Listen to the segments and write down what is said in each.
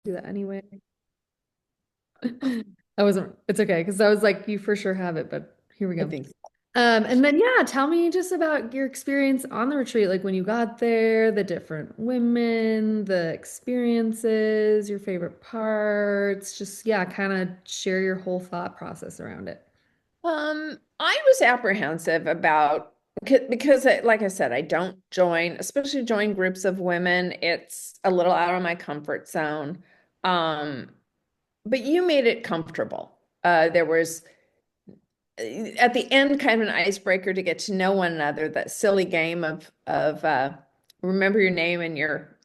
Do that anyway. I wasn't, it's okay, because I was like, you for sure have it, but here we I go. think so. And then yeah, tell me just about your experience on the retreat, like when you got there, the different women, the experiences, your favorite parts, just yeah, kind of share your whole thought process around it. I was apprehensive about because like I said, I don't join, especially join groups of women. It's a little out of my comfort zone. Um, but you made it comfortable. There was at the end kind of an icebreaker to get to know one another, that silly game of remember your name and your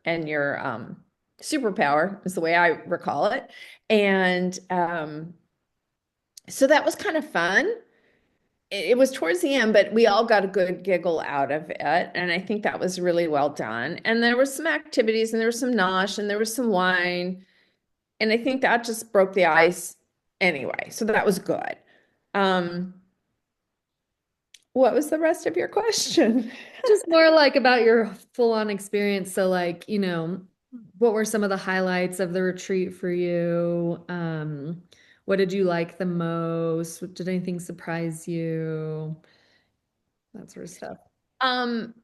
superpower is the way I recall it. And so that was kind of fun. It was towards the end, but we all got a good giggle out of it. And I think that was really well done. And there were some activities and there was some nosh and there was some wine. And I think that just broke the ice anyway. So that was good. Um, what was the rest of your question? Just more like about your full-on experience. So like, what were some of the highlights of the retreat for you? What did you like the most? Did anything surprise you? That sort of stuff. Um,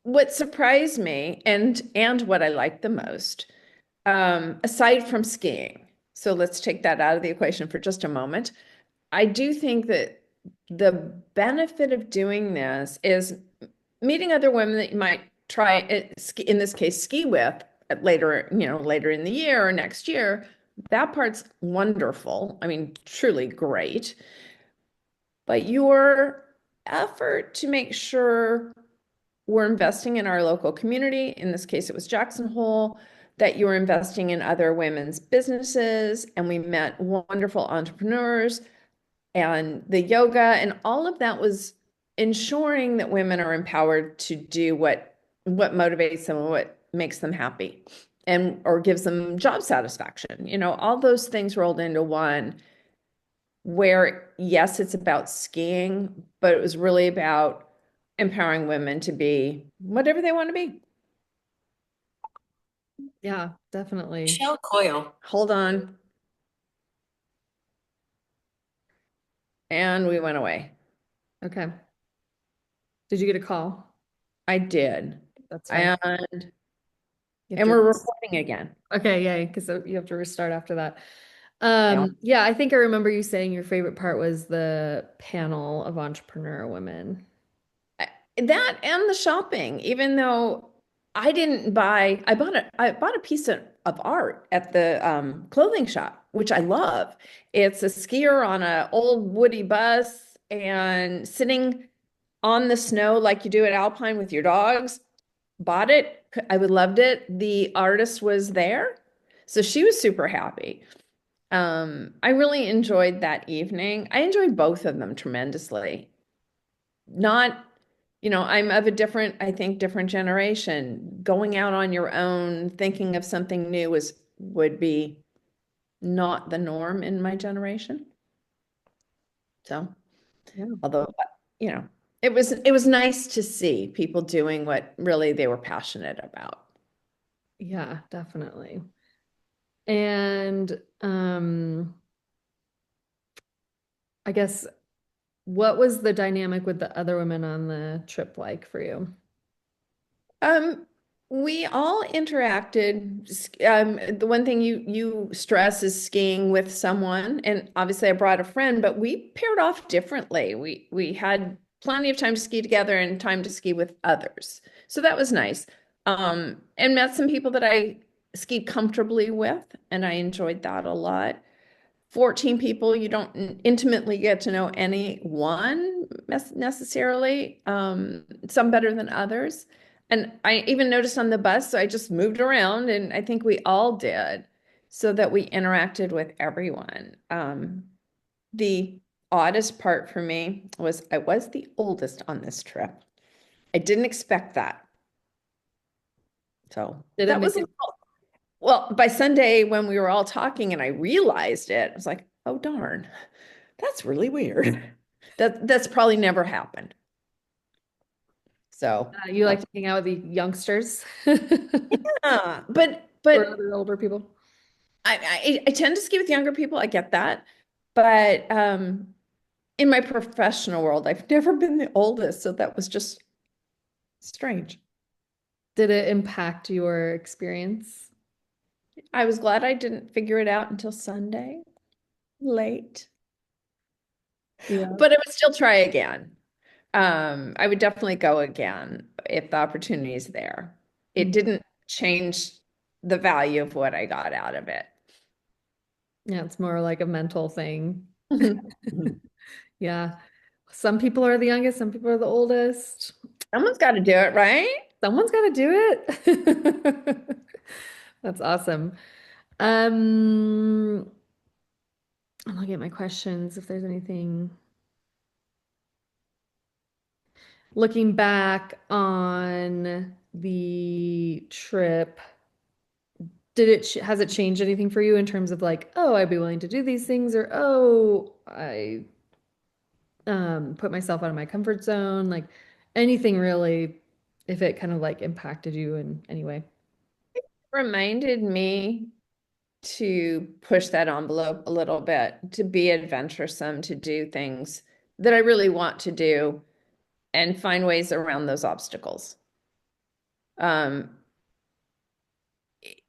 what surprised me and what I liked the most, aside from skiing, so let's take that out of the equation for just a moment. I do think that the benefit of doing this is meeting other women that you might try, in this case, ski with later, later in the year or next year. That part's wonderful. I mean, truly great. But your effort to make sure we're investing in our local community, in this case, it was Jackson Hole, that you were investing in other women's businesses, and we met wonderful entrepreneurs and the yoga and all of that was ensuring that women are empowered to do what motivates them and what makes them happy and or gives them job satisfaction. All those things rolled into one where yes, it's about skiing, but it was really about empowering women to be whatever they want to be. Yeah, definitely. Michelle Coyle. Hold on. And we went away. Okay. Did you get a call? I did. That's fine. And You have and to. we're recording again. Okay, yay, because you have to restart after that. Yeah. Yeah, I think I remember you saying your favorite part was the panel of entrepreneur women. That and the shopping, even though I bought a piece of art at the clothing shop, which I love. It's a skier on a old woody bus and sitting on the snow like you do at Alpine with your dogs. Bought it. I would loved it. The artist was there, so she was super happy. I really enjoyed that evening. I enjoyed both of them tremendously. Not, I'm of a different, I think, different generation. Going out on your own, thinking of something new would be not the norm in my generation. So, Yeah. although, you know, it was nice to see people doing what really they were passionate about. Yeah, definitely. And I guess what was the dynamic with the other women on the trip like for you? Um, we all interacted. The one thing you stress is skiing with someone, and obviously I brought a friend, but we paired off differently. We had plenty of time to ski together and time to ski with others, so that was nice. And met some people that I skied comfortably with, and I enjoyed that a lot. 14 people, you don't intimately get to know any one necessarily, some better than others. And I even noticed on the bus, so I just moved around, and I think we all did, so that we interacted with everyone. The oddest part for me was I was the oldest on this trip. I didn't expect that. So Did it that was make a it? little, well, by Sunday when we were all talking and I realized it, I was like, oh darn. That's really weird. That's probably never happened. So You like that, to hang out with the youngsters yeah, or but other older people? I tend to ski with younger people. I get that. But in my professional world, I've never been the oldest, so that was just strange. Did it impact your experience? I was glad I didn't figure it out until Sunday, late. Yeah. But I would still try again. I would definitely go again if the opportunity is there. It Mm. didn't change the value of what I got out of it. Yeah, it's more like a mental thing. Mhm. Yeah. Some people are the youngest, some people are the oldest. Someone's got to do it, right? Someone's got to do it. That's awesome. Um, I'm looking at my questions if there's anything. Looking back on the trip, has it changed anything for you in terms of like, oh, I'd be willing to do these things, or oh, I put myself out of my comfort zone, like anything really, if it kind of like impacted you in any way. Reminded me to push that envelope a little bit, to be adventuresome, to do things that I really want to do and find ways around those obstacles. Um,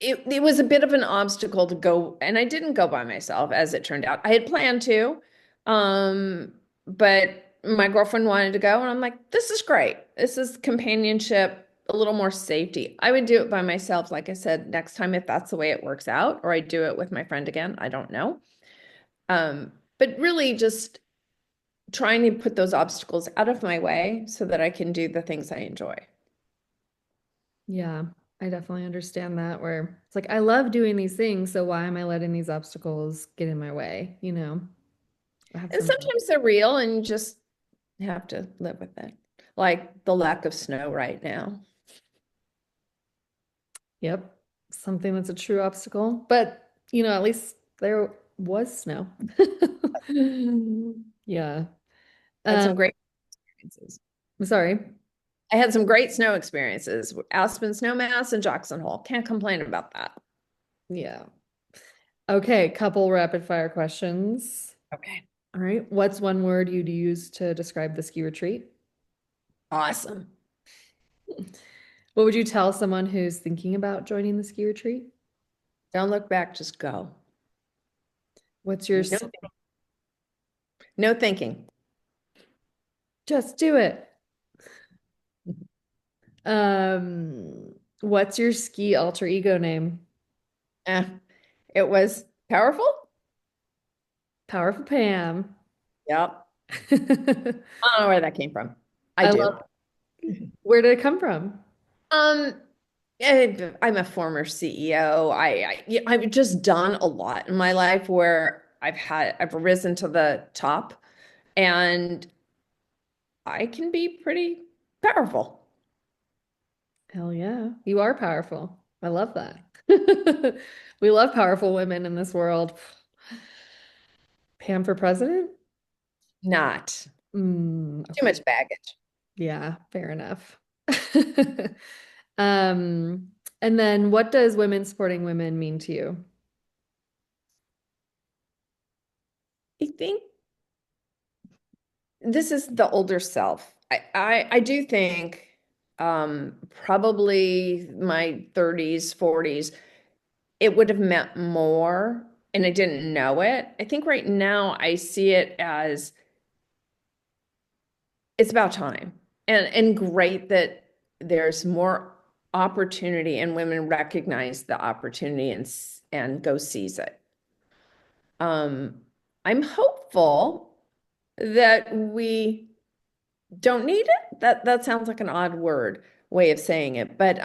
it was a bit of an obstacle to go, and I didn't go by myself, as it turned out. I had planned to, um, but my girlfriend wanted to go, and I'm like, this is great. This is companionship, a little more safety. I would do it by myself, like I said, next time if that's the way it works out, or I do it with my friend again. I don't know. But really just trying to put those obstacles out of my way so that I can do the things I enjoy. Yeah, I definitely understand that where it's like I love doing these things, so why am I letting these obstacles get in my way, you know? I have And some. sometimes they're real and you just have to live with it. Like the lack of snow right now. Yep, something that's a true obstacle, but you know, at least there was snow. Yeah. I had Um, some great experiences. I'm sorry. I had some great snow experiences. Aspen Snowmass and Jackson Hole. Can't complain about that. Yeah. Okay, couple rapid fire questions. Okay. All right. What's one word you'd use to describe the ski retreat? Awesome. What would you tell someone who's thinking about joining the ski retreat? Don't look back, just go. What's your, No, no thinking. just do it. What's your ski alter ego name? Eh, it was powerful. Powerful Pam. Yep. I I don't know where that came from. I do. love, where did it come from? Um, I'm a former CEO. Yeah, I've just done a lot in my life where I've risen to the top and I can be pretty powerful. Hell yeah. You are powerful. I love that. We love powerful women in this world. Pam for president? Not too Okay. much baggage. Yeah, fair enough. Um, and then what does women supporting women mean to you? I think this is the older self. I do think probably my 30s, 40s, it would have meant more and I didn't know it. I think right now I see it as it's about time. And great that there's more opportunity and women recognize the opportunity and go seize it. Um, I'm hopeful that we don't need it. That sounds like an odd word way of saying it, but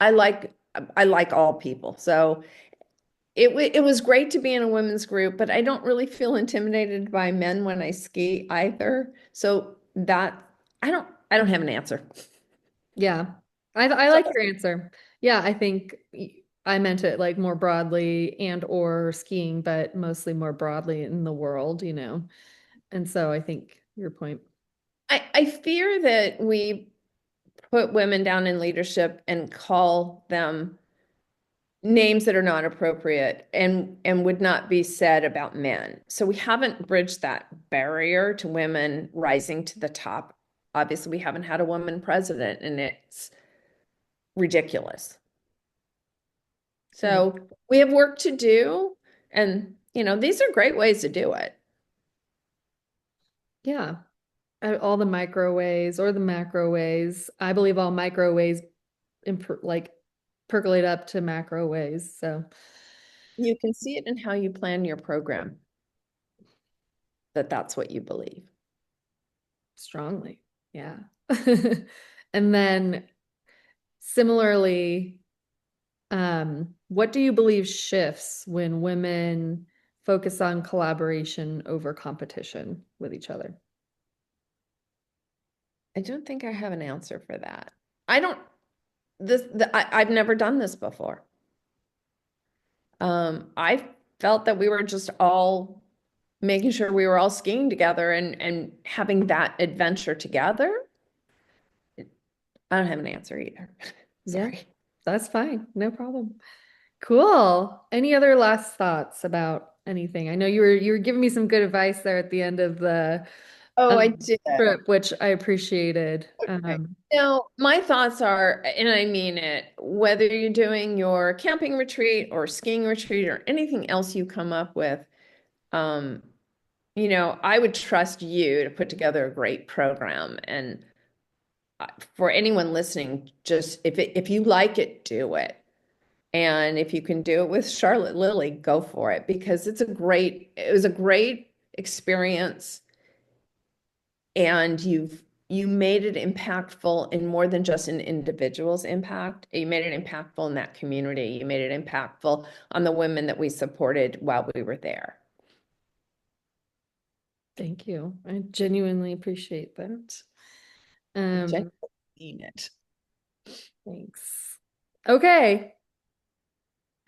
I like all people. So it was great to be in a women's group, but I don't really feel intimidated by men when I ski either. So that I don't have an answer. Yeah. I So like your answer. Yeah, I think I meant it like more broadly and or skiing, but mostly more broadly in the world, you know. And so I think your point. I fear that we put women down in leadership and call them names that are not appropriate and would not be said about men. So we haven't bridged that barrier to women rising to the top. Obviously, we haven't had a woman president, and it's ridiculous. Yeah. So we have work to do, and these are great ways to do it. Yeah. All the micro ways or the macro ways. I believe all micro ways like percolate up to macro ways. So You can see it in how you plan your program, that that's what you believe. strongly. Yeah. And then similarly, what do you believe shifts when women focus on collaboration over competition with each other? I don't think I have an answer for that. I don't I've never done this before. I felt that we were just all making sure we were all skiing together and having that adventure together. I don't have an answer either. Yeah, Sorry. that's fine. No problem. Cool. Any other last thoughts about anything? I know you were giving me some good advice there at the end of the Oh, I um, did. trip, which I appreciated. Okay. Now, my thoughts are, and I mean it, whether you're doing your camping retreat or skiing retreat or anything else you come up with, um, I would trust you to put together a great program. And for anyone listening, just if you like it, do it. And if you can do it with Charlotte Lilly, go for it because it was a great experience, and you made it impactful in more than just an individual's impact. You made it impactful in that community. You made it impactful on the women that we supported while we were there. Thank you. I genuinely appreciate that. I genuinely Um, mean it. Thanks. Okay.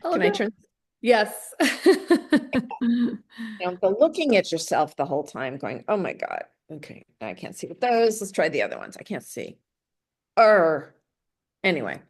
I'll Can I go. turn, Yes. the looking at yourself the whole time going, oh my God, okay, I can't see with those. Let's try the other ones. I can't see. Or anyway.